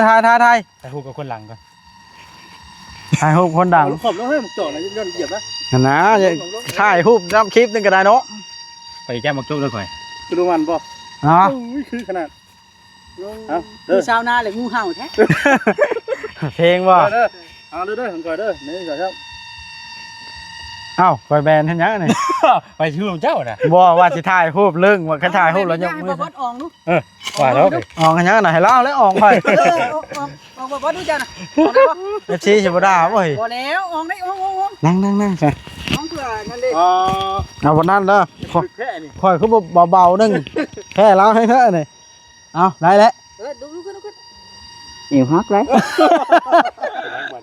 ถ่ายหูกับคนหลังก่อน ถ่ายรูปคนดัง ขอบแล้วเฮ้ยมันจ่อนะย้อนเหยียบนะ นะถ่ายรูปรับคลิปนึงก็ได้เนาะ ไปแก้มักจุกเลยก่อน กระดูมันบ่ อ๋อ คือขนาด คือชาวนาเลยงูเห่าแท้ เพลงบ่ เด้อเอาเด้อผมก่อนเด้อนี่ก่อนครับ เอ้าปล่อยแบนทันยังนี่ ไปชื่อของเจ้าน่ะ บ่ว่าสิถ่ายรูปเรื่องว่าคันถ่ายรูปแล้วยกมือ บ่อองลูก ว่าแล้ว ออกกันยังน่ะให้เล่าแล้วออกไป อองบ่ดูจ้ะนะอองได้บ่ FC สิบ่ด่าบ่เฮ้ย บ่แล้วอองได้ออง นั่งใช่ อองเผื่อนั่นเด้ เอาบ่นั่นเด้อ แค่นี้ ค่อยคือเบาๆนึงแค่เล่าให้เถอะนี่เอาได้แล้ว ดูอิ่วฮักเลย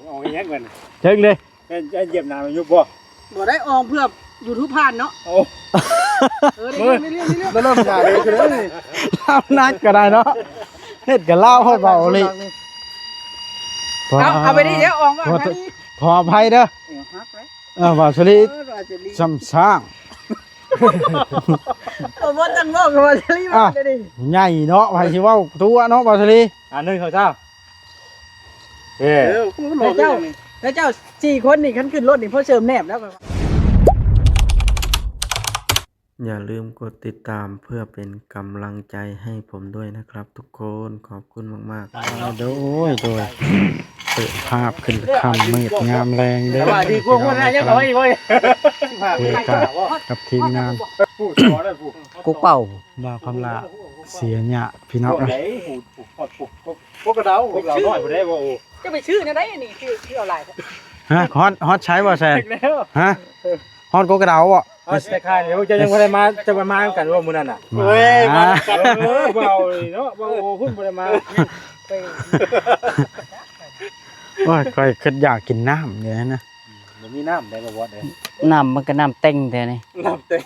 เอาแยกกัน เช็คเลย จะเหยียบน้ำมันยุบบ่ บ่ได้อองเพื่อยูทูบผ่านเนาะ โอ้ เรื่อง เริ่มหนาเลยคือนี่ เล่านัดก็ได้เนาะเฮ็ดก็เล่าให้เบาเลย เอาไปดิเดี๋ยวอองว่า ขออภัยเด้อ อิ่วฮักเลย บ่าวสลีซ้ำสร้าง บ่ตั้งบ่ก็ว่าจะรีบมาดิ ใหญ่เนาะไผสิเว้าตัวเนาะบ่าวสลี 1 2 3เอ้ แล้วเจ้า4คนนี่คันขึ้นรถนี่เพราะเสริมแนบแล้ว อย่าลืมกดติดตามเพื่อเป็นกำลังใจให้ผมด้วยนะครับทุกคนขอบคุณมากๆ โดยเปิดภาพขึ้นคำมืดงามแรงเด้อ ดีกว่าคนนั้นยังเอาไว้ไว้ คุยกับทีมงาน ผู้สอนได้ผู้ กุกเป่า บ่าวคำลาเสียหยะพี่น้อง ไหนผู้พวกกระเดาพวกเราน้อยบ่ได้บ่ จะไปชื่อนะได้นี่ชื่ออะไร ฮะฮอตใช้บ่แซน แล้ว ฮะฮอตโกกระเดาบ่ แต่ค่ายเดี๋ยวจะยังบ่ได้มาจะมากันว่ามื้อนั้นน่ะ เฮ้ยมา เบาเนาะบ่โอ้พุ่นบ่ได้มา ว่าค่อยคิดอยากกินน้ำเดี๋ยวนะ บ่มีน้ำได้บ่บ่ได้ น้ำมันก็น้ำเต็งแท้นี่ น้ำเต็ม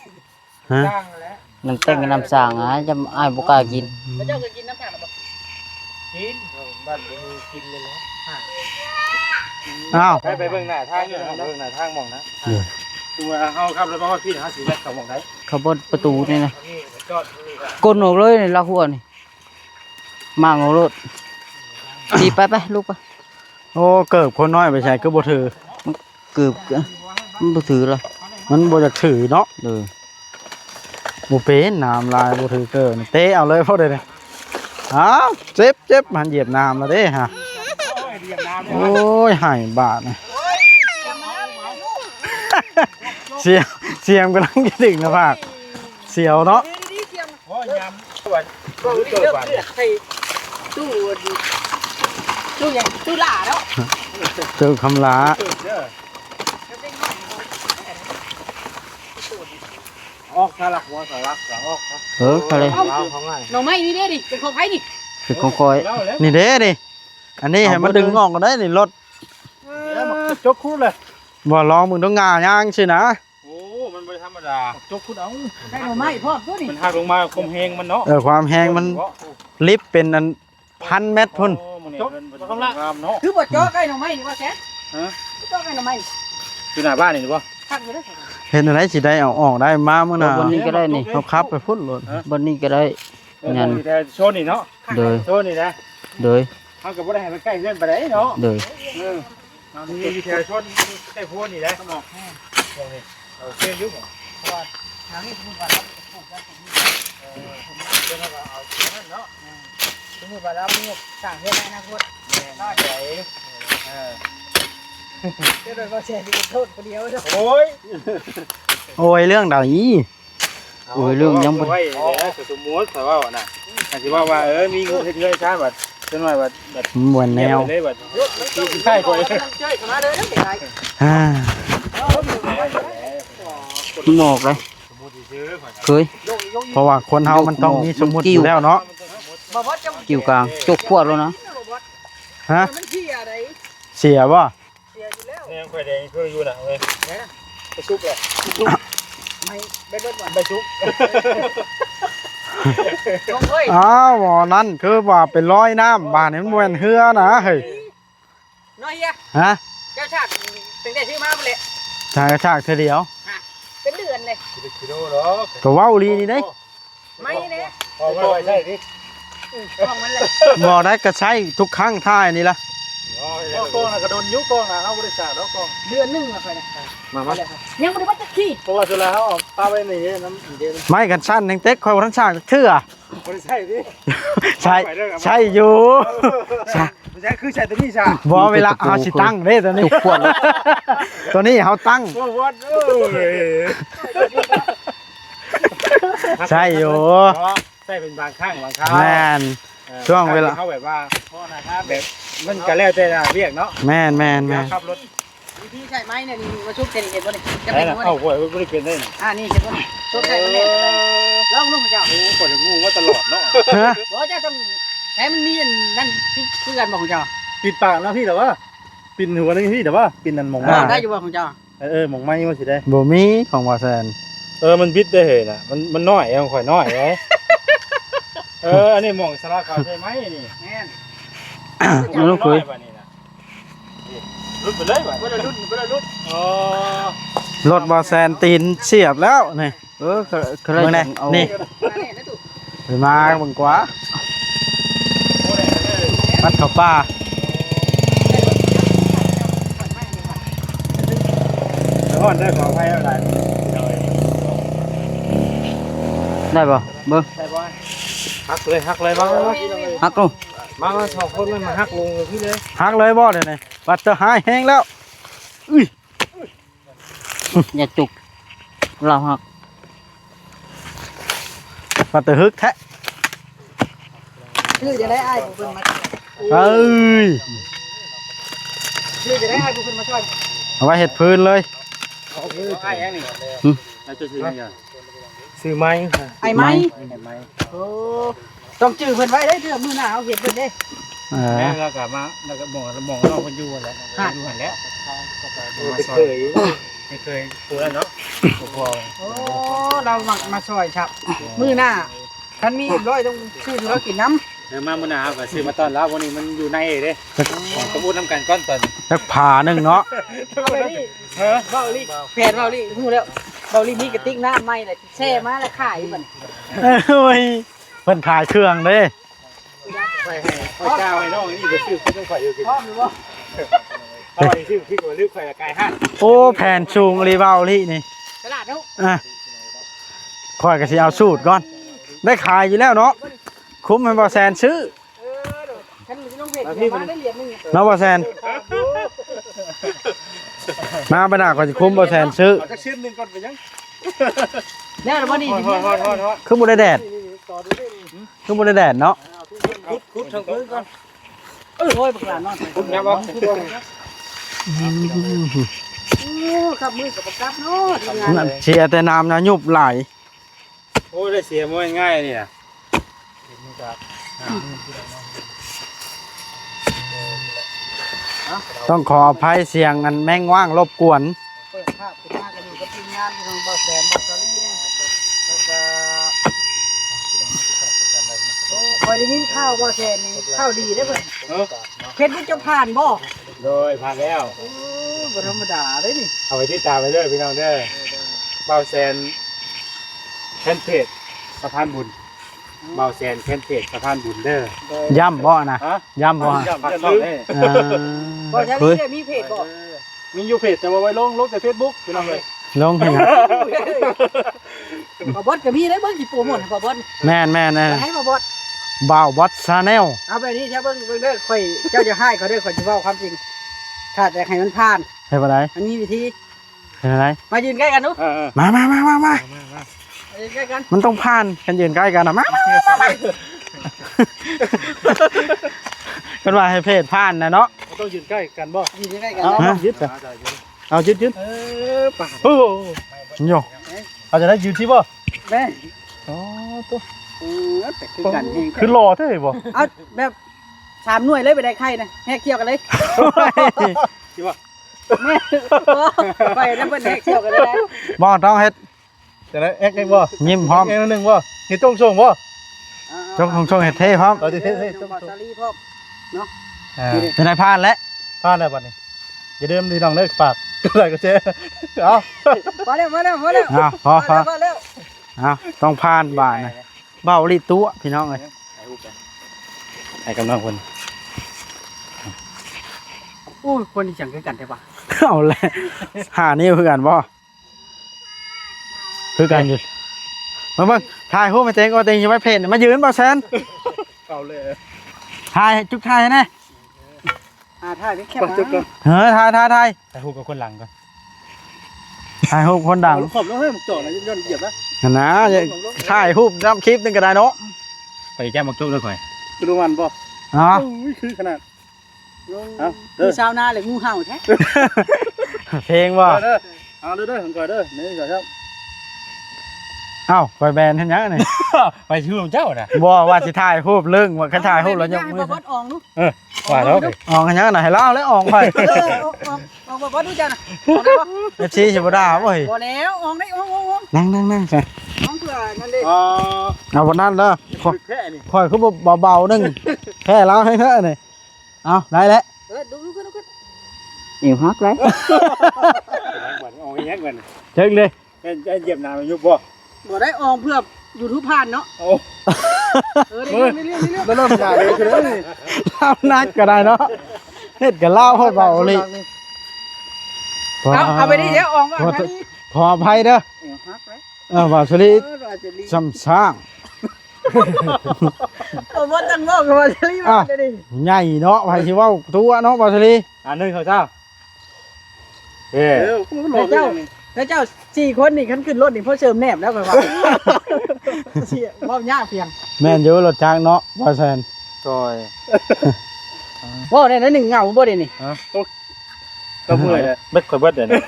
ฮะ น้ำเต็งกับน้ำสางจะอ้ายบ่กล้ากินแล้วเจ้าเคยกินน้ำสางบ่ กินบ้านบ่มีกินเลยนะ อ้าว ไปเบิ่งหน้าทางอยู่นะเบิ่งหน้าทางมองนะตัวเฮาครับแล้วบ่พี่เฮาสิแวะเข้ามองได้ เขาบนประตูนี่นะ นี่จอดนี่ก็ กลนออกเลยนี่ละหัวนี่มางเอารถดีไปลูกไป โอ้เกิบคนน้อยไปใช้ก็บ่ถือ เกือบมันบ่ถือเลย มันบ่อยากถือเนาะ เลย บ่เป็นน้ำลายบ่ถือเกินเตะเอาเลยพอได้เลยอ้าวเจ็บมันเหยียบน้ำแล้วเด้ฮะโอ้ยหายบาดนะเสียงกำลังจะดึงนะภาคเสียวเนาะ โอ้ยำวันก็เจอวัน ตู้อย่างตู้หล่าแล้ว เจอคำลา ออกสลักหัวสลักหลังออกครับ อะไร เอาของง่าย หน่อไม้นี่เด้ดิเป็นของไผนี่ เป็นของคอย นี่เด้ดิอันนี้ให้มันดึงออกก็ได้นี่รถ แล้วมันจกคู่เลย บ่ลองมึงต้องงาย่างสินะ โอ้มันไม่ธรรมดาจกคู่เอา ได้หน่อไม้พร้อมตัวนี่ มันหักลงมาคมเฮงมันเนาะ ความแห้งมันลิฟต์เป็นอัน1,000 เมตรพุ่น จกคำละเนาะ คือบ่เจาะใกล้หน่อไม้นี่ว่าแซ่เจาะใกล้หน่อไม้ อยู่หน้าบ้านนี่หรือเปล่า ทักอยู่เด้อ เห็นอะไรสิได้เอาออกได้มามื้อน่ะ บนนี้ก็ได้นี่ เขาขับไปพุ่นรถ บนนี้ก็ได้ งั้นแต่โซนนี่เนาะ โดย โซนนี่นะ โดย เขากับบ่ได้ให้มันใกล้เล่นไปได้เนาะ โดย มีแต่โซนใกล้พวนี่แหละเขาบอกเอาเส้นยุบ ทางนี้สมมุติว่าเราปลูกได้ตรงนี้เอาเส้นนั้นเนาะ สมมุติว่าเรามีสร้างเฮ็ดในอนาคต น่าใจ เดี๋ยวเราแชร์ที่โทษคนเดียวเด้อ โอ้ย โอ้ยเรื่องใด โอ้ยเรื่องยังบ่ ไว้แล้วสมมุติแต่ว่าน่ะอาจสิว่ามีงูเฮ็ดเรื่อยช้าบัดจนว่าบัด มวนแนว เลยบัดใช่ก่อน เจ้ยเข้ามาเด้อเด้อได้ อ่า หมอกเลยเคย เพราะว่าคนเฮามันต้องมีสมมุติอยู่แล้วเนาะ กิ่วกลางจกพวดแล้วนะ ฮะ มันเที่ยอะไร เสียบ่ เที่ยอยู่แล้ว เนี่ยข่อยแดงคืออยู่น่ะเว้ยไปซุปเลย ไม่เบ็ดรถบ่ ไปซุป ลงเฮ้ย อ้าวบ่นั่นคือว่าเป็นร้อยน้ำบ้านนี่มันบ่แม่นเฮือนะเฮ้ย น้อยเฮีย ฮะ เจ้าชาติตั้งแต่ซื้อมาบ่เลย ชากระชากเทอเดียว เป็นเดือนเลย กิโลหรอ ก็เว้าลีนี่เด้ ไม่เนี่ย พอไม่ใช่ดิ กล้องมันเลย บ่ได้ก็ใช้ทุกครั้งท่ายนี่ละ กล้องน่ะกระโดนยุกล้องน่ะเฮาบ่ได้สาดแล้วกล้อง เดือนนึงละไปนะ มา ยังบ่ได้ว่าจะขี้ เพราะว่าสุดแล้วเฮาเอาปลาไว้ในนี้น้ำเย็น ไม้กันชั้นแห่งเต็กคอยบ่ทันสร้างเทื่อ บ่ได้ใช่ดิ ใช่อยู่ใช่ บ่ใช่คือใช่ตัวนี้จ้ะ บ่เวลาเฮาสิตั้งเด้ตัวนี้ตัวนี้เฮาตั้ง วัดใช่อยู่ ใช่เป็นบางครั้งบางคราว แม่น ช่วงเวลา เขาแบบว่าแบบมันก็แล้วแต่เรียกเนาะ แม่นแม่นแม่น ขับรถ พี่ใช่ไหมเนี่ยนี่มาชุบเห็นบ่นี่จะ ไอ้ เป็น น่ะ บ่ เข้า นี่ ห้วยบ่ได้เป็นได้น่ะ นี่เห็นบ่นี่ชุบใส่บ่นี่ลองลงเจ้า โอ้กดงูมาตลอดเนาะ ฮะ บ่เจ้าต้องแท้มันมีอันนั่นคือกันบ่ของเจ้า ปิดปากนะพี่แต่ว่าปินหัวนึงพี่แต่ว่าปินนั่นหมอง ได้อยู่บ่ของเจ้า หมองไม้มันสิได้ บ่มีของบ่แซน มันบิดได้เห็นน่ะมันน้อยเองข่อยน้อยไงอันนี้หม่องสลาเขาใช่ไหมนี่ แม่น มันต้องคุย รุดไปเลยบ่ บ่ได้รุ่น อ๋อ รถบ่แซนตีนเสียบแล้วนี่ เคย เบิ่งแน่นี่ มาเนี่ยนะตุ๊ ไปมาเบิ่งกว่าวัดเขาป่า แล้วก่อนได้ขออภัยอะไร ได้บ่เบิ่ง ได้บ่ฮักเลยมา ฮักลง มาสองคนมันมาฮักลงพี่เลย หักเลยบ่เดี๋ยวนี้วัดจะหายแห้งแล้ว อย่าจุกเราฮัก วัดจะฮึกแท้ ชื่อจะได้อ้ายผู้เพิ่นมา เอ้ย ชื่อจะได้อ้ายผู้เพิ่นมาช่วย เอาไว้เฮ็ดพื้นเลย ไอ้ยังนี่ แล้วจะซื้อยัง ซื้อไม้ ไอ้ไม้โอ้ต้องจื้อเพิ่นไว้เด้เด้อมื้อหน้าเอาเฮ็ดเพิ่นเด้ เออ แม่แล้วก็มาแล้วก็มองเราคนอยู่แล้วอยู่หันแล้วเคยตัวแล้วเนาะพอ โอ้เรามักมาช่วยครับมื้อหน้าคันมีร้อยต้องซื้อให้เรากินน้ำ เดี๋ยวมามื้อหน้าก็ซื้อมาตอนรับวันนี้มันอยู่ในเด้ของสมุดน้ำกันก้อนตอน จักผ่าหนึงเนาะ เอาไปนี่เบาลี่แผนเบาลี่ฮู้แล้วเบาลี่มีกระติกน้ำใหม่แหละแช่มาแล้วขายบัด เอ้ยเพิ่นขายเครื่องเด้ ไปให้พ่อเจ้าให้น้องนี่ไปซื้อพี่ต้องข่อยอยู่กิน พร้อมหรือบ่ เอาไปซื้อพี่ก็ลึกข่อยกายห้า โอ้แผ่นชูงรีเวาลี่นี่ ตลาดเนาะ อ่ะค่อยก็สิเอาสูตรก่อน ได้ขายอยู่แล้วเนาะคุ้มให้บ่แซนซื้อ ฉันมีน้องเพชรเดี๋ยวมาได้เหรียญนึง เนาะบ่แซนมาบ่น่าก็สิคุ้มบ่แซนซื้อ เอาจักชิ้นนึงก่อนไปยัง เนี่ยบ่นี่ ทอด คือบ่ได้แดดคือบ่ได้แดดเนาะ คุดทางพื้นก่อน โอ้ยบักหลานนอน คุดนะบ่ โอ้ครับมือกับกับเนาะทีมงาน นั่นเชียร์แต่น้ำนะยุบไหล โอ้ได้เสียมวยง่ายนี่นะ ต้องขออภัยเสียงอันแม่งว่างรบกวน เปิดภาพขึ้นมากันอยู่กับทีมงานที่ทางบ่อแสนบ่อสาลีเนี่ยแล้วก็โอ้คอยได้ยินข่าวบ่อแสนนี่ข่าวดีเด้อเพิ่นเฮ็ดบ่จะผ่านบ่ โดยผ่านแล้ว โอ้บ่ธรรมดาเด้นี่ เอาไปที่ตามไปเด้อพี่น้องเด้อเบาแซนแคนเพจสะพานบุญเบาแซนแคนเพจสะพานบุญเด้อย่ ำบ่นะ ฮะ ย่ำบ่ฮะ พักช่องเด้ บ่อสาลีเนี่ยมีเพจบ่ มีอยู่เพจแต่ว่าไว้ลงแต่ Facebook พี่น้องเลย ลงให้นะ บ่บอสก็มีได้เบิ่งสิโปรโมทให้บ่บอส แม่นแม่น ให้บ่บอส บ่าววัดซาแนล เอาไปนี่ถ้าเบิ่งเด้อข่อยเจ้าจะให้เขาเด้อข่อยสิเว้าความจริงถ้าจะให้มันผ่าน เฮ็ดบ่ได้ มันมีวิธี เฮ็ดบ่ได้ มายืนใกล้กันนุ มา มายืนใกล้กัน มันต้องผ่านกันยืนใกล้กันนะมากันว่าให้เพศผ่านนะเนาะ ต้องยืนใกล้กันบ่ ยืนใกล้กัน เอายึดเอายึด ป่าโอ้ โย เอาจะได้ยืนที่บ่ แม่ อ๋อตัว แต่คือกันเอง คือหล่อเท่บ่ เอาแบบ3หน่วยเลยไปได้ไข่นะแฮกเกี่ยวกันเลยแม่ไปนำเพิ่นแฮกเกี่ยวกันเลย บ่ต้องเฮ็ด จะได้แอ็กบ่ ยิ้มพร้อม แอ็กนึงบ่เฮ็ดส่งบ่ จงชงเฮ็ดเท่พร้อม เอาดิเท่ ต้องมาซาลีพร้อม เป็นนายผ่านแล้ว พลาดแล้วบัดนี้อย่าเดิมดีน้องเด้อฝากก็ได้ก็แชร์เอา พอแล้ว พอต้องผ่านบ่ายนะเบาลีตัวพี่น้องเลย ให้กำลังคน โอ้ยคนที่จังคือกันใช่ปะ เอาแหละหานี่คือกันบ่คือกันอยู่มาเบิ่งถ่ายรูปมาเต็งก็เต็งจะไม่เพจมายืนบ่แซน เอาเลย ถ่ายจุกถ่ายแน่ ถ่ายไม่แคบ จุกก่อน เฮ้ยถ่าย แต่ฮู้กับคนหลังก่อน ถ่ายรูปคนดัง ขอบแล้วเฮ้ยมันจ่อนะย้อนเหยียบนะ นะอย่าถ่ายรูปน้ำคลิปนึงก็ได้เนาะ ไปแก้มักจุกด้วยข่อย คือดูมันบ่ อ๋อ อุ้ยคือขนาดเอา คื เด้อ อชาวนาเลยงูเห่าแท้ เพลงบ่ เด้อเอาเด้อผมก่อนเด้อนี่ก่อนครับ เอ้าคอยแบนทันยังนี่ ไปชื่อของเจ้าน่ะ บ่ว่าสิถ่ายรูปลึงว่าคันถ่ายรูปแล้วยกมือ บ่อองลูก ว่าแล้ว ออกกันยังน่ะให้เล่าแล้วออกไป อองบ่ดูจ้ะนะอองได้ปะ FC สิบ่ด่าบ่เฮ้ย บ่แล้วอองได้ออง นั่งใช่ อองเพื่อนั่นเด้ อ๋อ เอาบ่นั่นเด้อ คือแค่นี้ ค่อยคือเบาๆนึงแค่เล่าให้เถอะนี่เอาได้แล้ว ดูขึ้นเอวฮักเลย เอาแยกกัน เจ๊งเลย จะเหยียบน้ำมันยุบบ่ บ่ได้อองเพื่อยูทูบผ่านเนาะ โอ้ เรื่อง แล้วเริ่มใหญ่เลยคือนี่ เล่านักก็ได้เนาะเฮ็ดก็เล่าให้เบาเลย เอาไปดิเดี๋ยวอองว่า ขออภัยเด้อ เอวฮักเลย ว่าสุริซ้ำสร้าง บ่ตั้งบอกว่าจะรีบมาดิ ใหญ่เนาะไผสิเว้าตัวเนาะบ่สุริ อันนึงเขาเจ้าเฮ้ เออพูดหลอกเลยนี่ แล้วเจ้า4คนนี่คันขึ้นรถนี่เพราะเชิมแนบแล้วก็ว่าเสียว่ายากเพียง แม่นอยู่รถจักรเนาะบ่แซน จอย ว่าได้นั้นหนึ่งเงาบ่ได้นี่ ก็เมื่อยเลย เบิดข่อยเบิดเลยนะ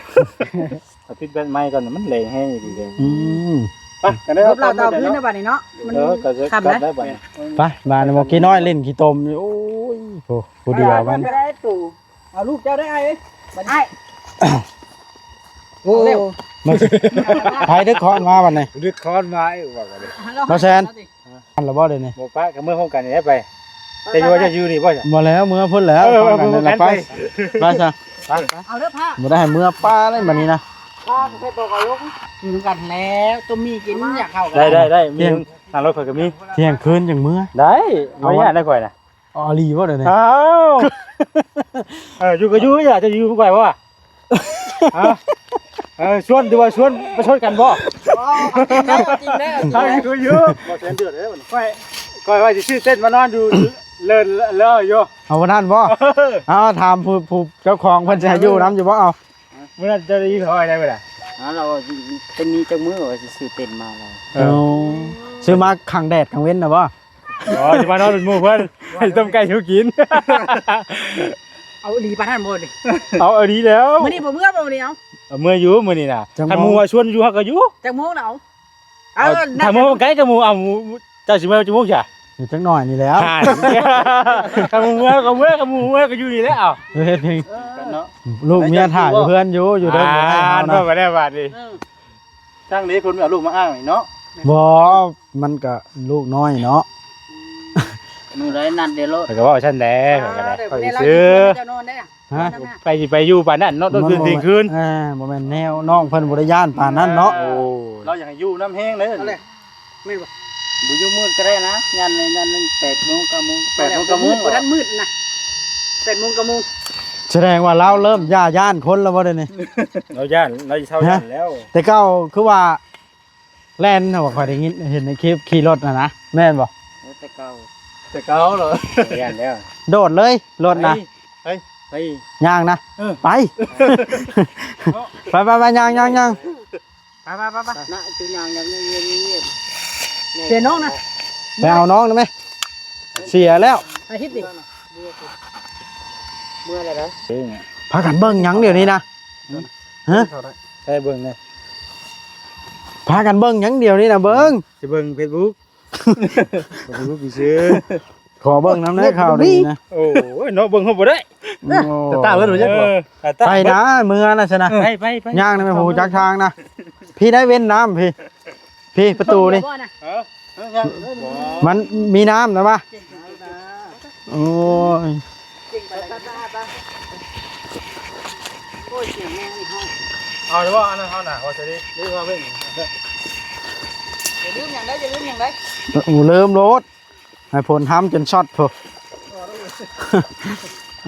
เอาติดเบ็ดไม้ก่อนมันแรงแห้งอยู่ดีเลย ไปกันได้ ร ครับ ถเราเตาพื้นนะบัดนี้เนาะมัน ก็จะ ทำ กลับ นะ ได้บ่เนี่ย ไปบ้านบ่กี้น้อยเล่นขี้ตมอยู่โอ้ยโหผู้เดียวมัน ไปได้ตู่เอาลูกเจ้าได้ไอ้บัดนี้ โอ้มันไผดึกคอนมาบัดนี้ ดึกคอนมาไอ้ว่ากันเลย บ่แซน อันละบ่ได้นี่ หมู่ป้ากับเมื่อห้องกันนี่ไปแต่อยู่ว่าจะอยู่นี่บ่จ้ะ บ่แล้วมื้อพุ่นแล้ว เออ พร้อมกันแล้วไปไปซะ เอาเด้อผ้า บ่ได้ให้มื้อป้าเลยบัดนี้นะ ผ้าไปบอกเอาลูกอยู่กันแล้วตัวมีกินอยากเข้ากัน ได้มีทางรถข่อยก็มี เที่ยงคืนจังมื้อ ได้ไม่ยากได้ข่อยน่ะ อ๋อลีบ่เด้นี่ อ้าวอยู่ก็อยู่อย่าจะอยู่ข่อยว่าชวนดีว่าชวนไปชนกันบ่ จริงแน่ อยู่อยู่ บ่แสนเดือดเลยวันนี้ ข่อยว่าสิซื้อเส้นมานอนอยู่เลินอยู่ เอาบ่ทันบ่เอาถามผู้เจ้าของเพิ่นสิให้อยู่นํอยู่บ่เอา มื้อนั้นจะได้ยินข่อยได้บ่ล่ะ เราเป็นมีจังมือว่าสิซื้อเต็นมาแล้ว เอาซื้อมาขังแดดขังเว้นน่ะบ่ อ๋อสิมานอนเป็นหมู่เพิ่นให้ต้มไก่หิวกิน เอาหลีปานนั้นบ่ดิ เอาดีแล้ว มื้อนี้บ่เมื่อบ่นี่เอา เมื่ออยู่มื้อนี้น่ะคันหมู่ว่าชวนอยู่เฮาก็อยู่ จังโมงเอา ถ้าหมู่ไกลก็หมู่เอาเจ้าสิมาจังหมู่จ้ะ อยู่จังหน่อยนี่แล้ว คันหมู่เมื่อก็อยู่นี่แหละอ้าว เฮ็ดเพลง เนาะ ลูกเมียถ่ายเพื่อนอยู่เด้อบ่ให้เอา บ่ นะ ได้บาดนี่ ช่างนี้คนเอาลูกมาอ้างนี่เนาะ บ่มันก็ลูกน้อยเนาะ มือไรนั่นเดี๋ยวโลด ก็ว่าฉันแหละก็ได้ข่อยซื้อ จะนอนได้ ฮะ ไปอยู่ปานนั้นเนาะต้นคืน บ่แม่นแนวน้องเพิ่นบ่ได้ย่านปานนั้นเนาะ โอ้ เราอยากให้อยู่น้ำแห้งเลย ไม่บ่บุญมืดก็ได้นะยัน8 โมง 9 โมง 8 โมง 9 โมง บ่ทันมืดนะ8 โมง 9 โมง แสดงว่าเราเริ่มย่านคนแล้วบ่ได้นี่ เราย่านเราเช่าย่านแล้ว แต่เก่าคือว่าแล่นน่ะว่าข่อยได้ยินเห็นในคลิปขี่รถน่ะนะแม่นบ่ แต่เก่า แต่เก่าเหรอย่ านแล้ว โดดเลยรถนะ ไป ย่างนะไปไปย่าง ไปนะจุยางอย่างเงียบเสียน้องนะ ไปเอาน้องได้ไหมเสียแล้ว อาทิตย์ดิเมื่อไรนะ พากันเบิ่งหยังเดี๋ยวนี้นะฮะ ใช่เบิ่งเนี่ย พากันเบิ่งหยังเดี๋ยวนี้นะเบิ่ง สิเบิ่ง Facebook Facebook สิซื้อ ขอเบิ่งน้ำได้ข่าวดีนะ โอ้ยเนาะเบิ่งเฮาบ่ได้ จะตาเพิ่นบ่จักบ่ ไปนะเมืองนะชนะ ไป ย่างนะแม่ผู้จักทางนะพี่ได้เว้นน้ำพี่ประตูนี่มันมีน้ำนะปะโอ้ย เอาเด้อว่าอันนั้นเฮาน่ะว่าสิได้ว่าเบิ่ง อย่าลืมอย่างใด เริ่มรถให้ผลทำจนช็อตพอ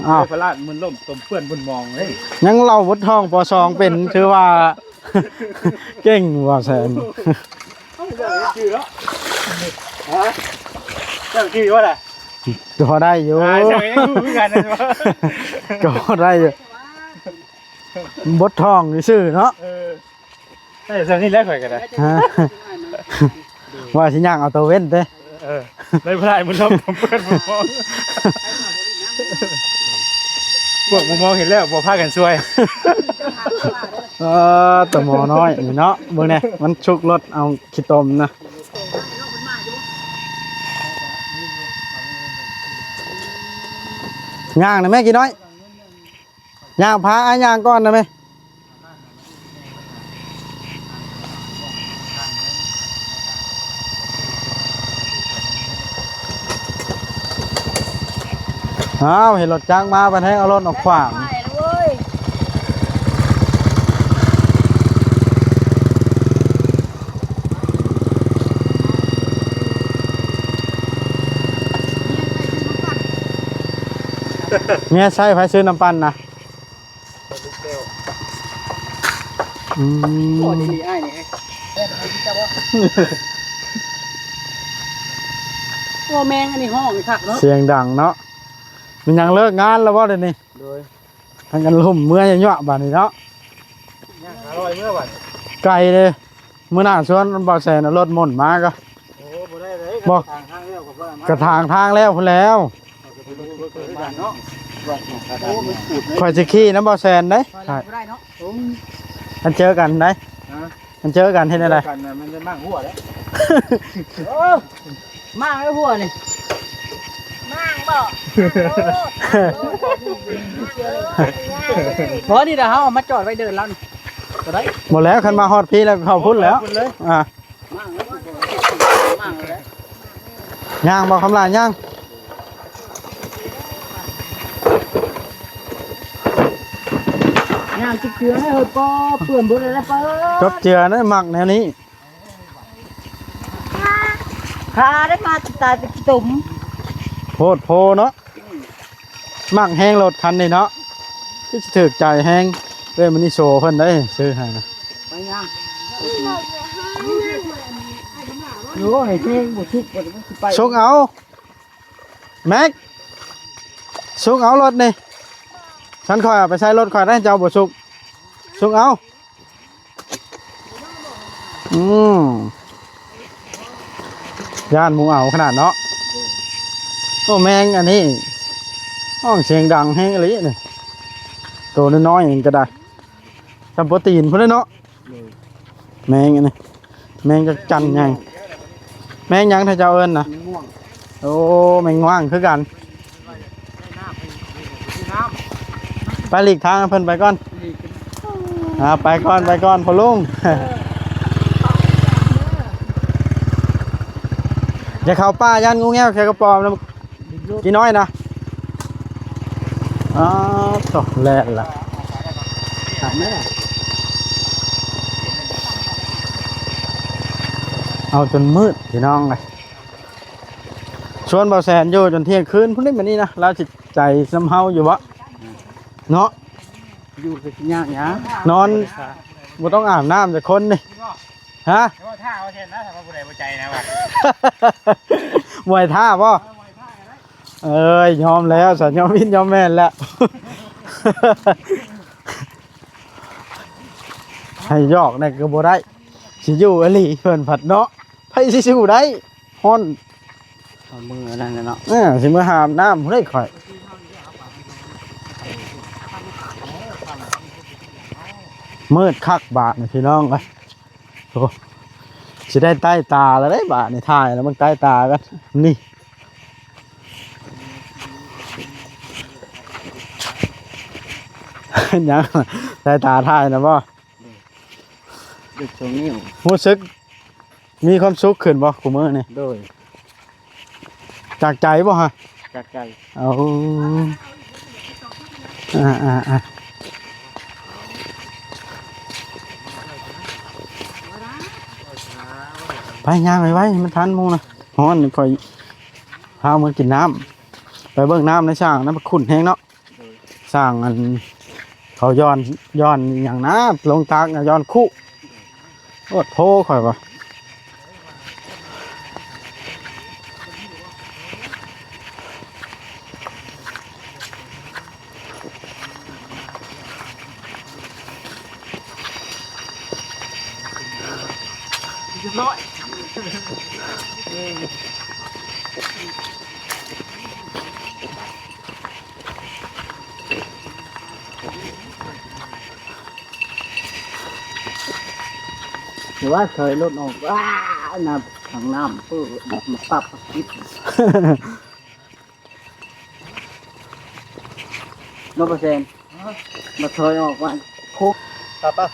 อ้าว พระราชมันล่มตมเพื่อนบนมองเลย ยังเล่าบททองปอซองเป็นถือว่า เก่งว่าแสน ชื่อแล้วฮะเจ้าชื่อว่าอะไร ก็ได้อยู่ ใช่ไหมรู้กันนะ ก็ได้อยู่บททองนี่ซื่อเนาะ แต่สันนี่แรกข่อยกันนะ ฮะว่าสิย่างเอาตัวเว้นเด้ เลยพระราชมันล่มตมเพื่อนบนมองพวกมุมมองเห็นแล้วบอกพากันช่วย ตัวหมอน้อยนี่เนาะเบิ่งแน่มันชุกรถเอาขี้ตมนะย่างนะแม่กี่น้อยย่างพาย่างก้อนนะแม่อ้าวเห็นรถจักรมาบัดให้เอารถออกขวางเมียใช้ไฟซื้อน้ำปั่นนะ โอ้ดีๆอ้ายนี่โอ้แมงอันนี้ห้องนี่คักเนาะ เสียงดังเนาะมันยังเลิกงานแล้วว่าเดี๋ยวนี้ โดย ทางกันลุ่มเมื่อยยั่วบ้านนี้เนาะ อร่อยเมื่อวัน ไกลเลยเมื่อหน้าชวนบ่าวแสนเอารถหม่นมาก็ โอ้บ่ได้เลย บอก ทางเลี้ยวกับว่าก ระทางทางแล้วพุ่นแล้ว เนาะ โอ้มันขูดเลย คอยจะขี่น้ำบ่าวแสนได้ ใช่ได้เนาะ มันเจอกันได้มันเจอกันที่ไหนได้ กันมันจะมั่งหัวแล้ว มากไอ้หัวนี่เพราะนี่เดี๋ยวเขาเอามาจอดไว้เดินแล้วนี่ก็ได้ หมดแล้วคันมาฮอดพี่แล้วเขาพุ่นแล้วอ่ะ มากเลย ย่างบ่คำลาย่าง งานจิกเกลือให้เฮ้ยป้อเปื่อนบุญเลยนะป้อ จบเจือนะหมักแนวนี้ พาได้มาตายตะกี้ตุ่ม โพดโพเนาะหมักแห้งรถคันนี้เนาะที่จะถือใจแห้งเว้ยมันนี่โชว์เพิ่นได้ซื้อให้นะ ไปยังโย่ให้เพลงบุชุกบุไป ชุกเอาแม็กชุกเอารถนี่ฉันคอยเอาไปใช้รถคอยได้เจ้าบ่ชุกชุกเอาย่านหมูเอาขนาดเนาะโอ้แมงอันนี้ห้องเสียงดังแห้งอะไรนี่ตัวน้อยๆเองก็ได้ทำโปรตีนพุ่นเลยเนาะแมงอันนี้แมงจะจันยังแมงยังถ้าเจ้าเอิญนะโอ้แมงว่างคือกันไปหลีกทางเพิ่นไปก่อนไปก่อนพอลุง อย่าเข้าป้ายันงูแง่แค่กระปอมนะกี่น้อยนะตกแล่นละ ถามไหมล่ะ เอาจนมืดพี่น้องเลยชวนเบาแสนอยู่จนเที่ยงคืนพุ่นนี้แบบนี้นะเราจิตใจซ้ำเฮาอยู่วะเนาะ อยู่กับยากนะ นอนบ่ต้องอาบน้ำจากคนนี่ฮะ แต่ว่าถ้าเอาเช่นนะถ้าผู้ใดบ่ใจนะว่ะ มวยท่าป่ะเอ้ยยอมแล้วสัญญาวินยอมแม่นแล้ว ให้ยอกในกระโบได้สิอยู่อหลีเพิ่นผัดเนาะไผสิสู้ได้ฮ้อน เอามือนั่นแหละเนาะ สิมาหามน้ำเฮ้ยข่อยมืดคักบาทนี่พี่น้องเอ้ยโอ้สิได้ใต้ตาแล้วได้บาทนี่ถ่ายแล้วมันใต้ตากันนี่ยังใต้ตาถ่ายนะบ่ ดึกตรงนี้ รู้สึกมีความสุขขึ้นบ่กูมื้อนี่ โดย จากใจบ่ฮะ จากใจ เอาไปย่างไว้มันทันหมูนะฮ้อนนี่ค่อยพามากินน้ำ ไปเบิ่งน้ำในช่างน้ำขุ่นแห้งเนาะสร้างอันเขาย้อนอย่างน้ำลงตากนะย้อนคู่โอดโพข่อยปะน้อย หรือว่าเคยลดออกว้าน้ำถังน้ำเพื่อมาปรับคิด100%มาเคยออกว่าคุกปะ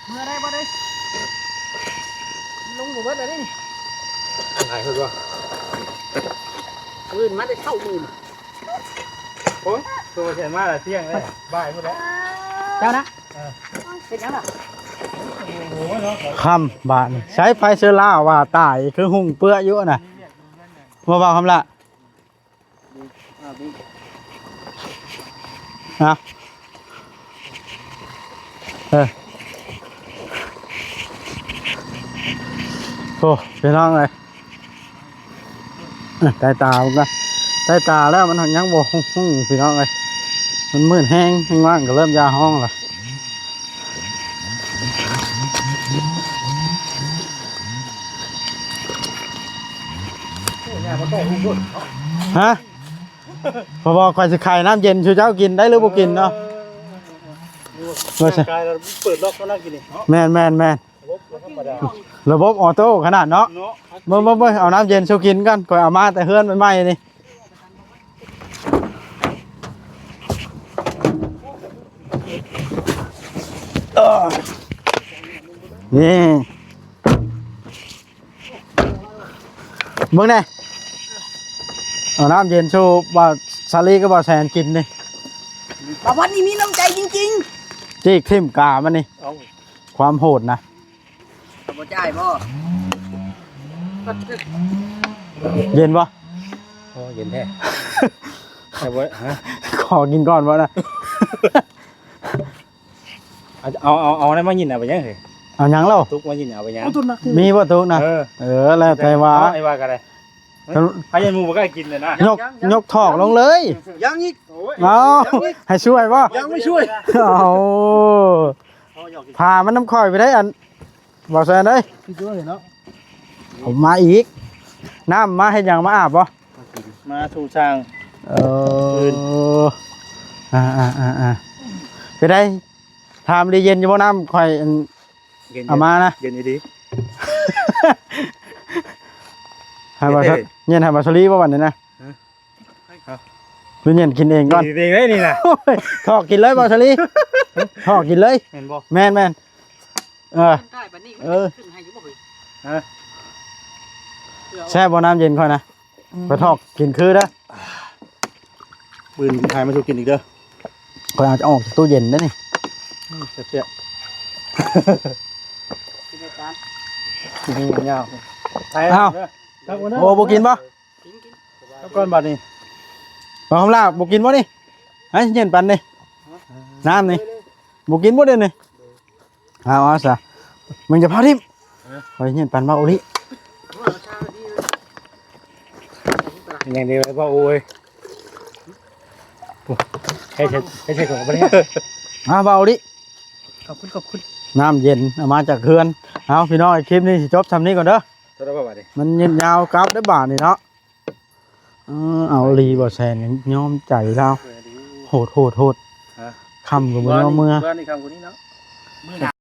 เมื่อได้บ่ได้ลงบ่เบิดเลยนี่ หายเพิ่นว่า อื่นมาได้เท่าหมื่น โอ้ยตัวเห็นมาละเที่ยงเลยบ่ายพุ่นแล้ว เจ้านะเป็นยังล่ะ โอ้โหเนาะ คำบาทนี่ใช้ไฟเชอร่าว่าตายคือหุ่งเปื้ออยู่น่ะมาบอกคำละฮะโอ้พี่น้องเลยใต้ตาผมกันใต้ตาแล้วมันยังบ่หุ่งพี่น้องเลยมันมืดแห้งว่างก็เริ่มยาห้องละฮะพอบอกคอยสิไข่น้ำเย็นชูเจ้ากินได้หรือบ่กินเนาะไม่ใช่ กายเราเปิดล็อกก็น่ากินนี่ แมนระบบออโต้ขนาดเนาะเมื่อเอาน้ำเย็นชูกินกันคอยเอามาแต่เฮือนใหม่ๆนี่นี่เบิ่งแน่เอาน้ำเย็นชูบ่ซาลีก็บ่แซนกินนี่ บ่วันนี้มีน้ำใจจริง จีกทิ่มกามันนี่ความโหดนะ ๆบ่จ่ายบ่ เย็นปะ โอ้เย็นแท้แต่ว่าฮะ ขอกินก่อนวะนะ เอาได้มายินเอาไปยังเหรอ เอาหยังเล่า ทุกมายินเอาไปยัง มีวัตถุนะแล้วแต่ว่า ไอ้ว่ากันเลยไอ้ยันมูบ่กล้ากินเลยนะ ยกถอกลงเลย ยังอีก เอาให้ช่วยป่ะ ยังไม่ช่วย เอาพามันน้ำข่อยไปได้อันบอกแซนเลย พี่ช่วยเนาะ ผมมาอีก น้ำมาให้ยังมาอาบป่ะ มาถูช่าง ไปได้ทำดีเย็นอยู่บ่น้ำข่อยเอามานะ เย็นดี ให้มาเย็นให้มาสลีป่ะวันนี้นะหรือเย็นกินเองก่อน ดีเองเลยนี่นะ ถอกกินเลยบอสลีถอกกินเลย เห็นบ่ แมนได้บัดนี้ขึ้นให้อยู่บ่เฮ้ย แช่บ่อน้ำเย็นค่อยนะไปถอกกินคือนะ ปืนถ่ายมาถูกกินอีกเด้อ ค่อยเอาจะออกจากตู้เย็นได้นี่ เสีย กินในจาน กินยาว อ้าวโอ้บ่กินป่ะ กิน แล้วก้อนบัดนี่ บ่คำลาบ่กินป่ะนี่ให้เย็นปันนี่น้ำนี่บ่กินป่ะเด่นนี่เอาซะมึงจะพาทิมไปเย็นปันมาโอลิ อย่างเดียวเลยว่าโอ้ยให้ใช่ของประเทศ มาโอลิ ขอบคุณ น้ำเย็นเอามาจากเขื่อนเอาพี่น้องคลิปนี้สิจบทำนี้ก่อนเด้อ ตัวละบาทดิ มันยืนยาวกราฟได้บาทนี่เนาะเอาลีบ่แซนยอมใจเราโหดคำกับมือเมื่อ บ้านนี่คำคนนี้เนาะ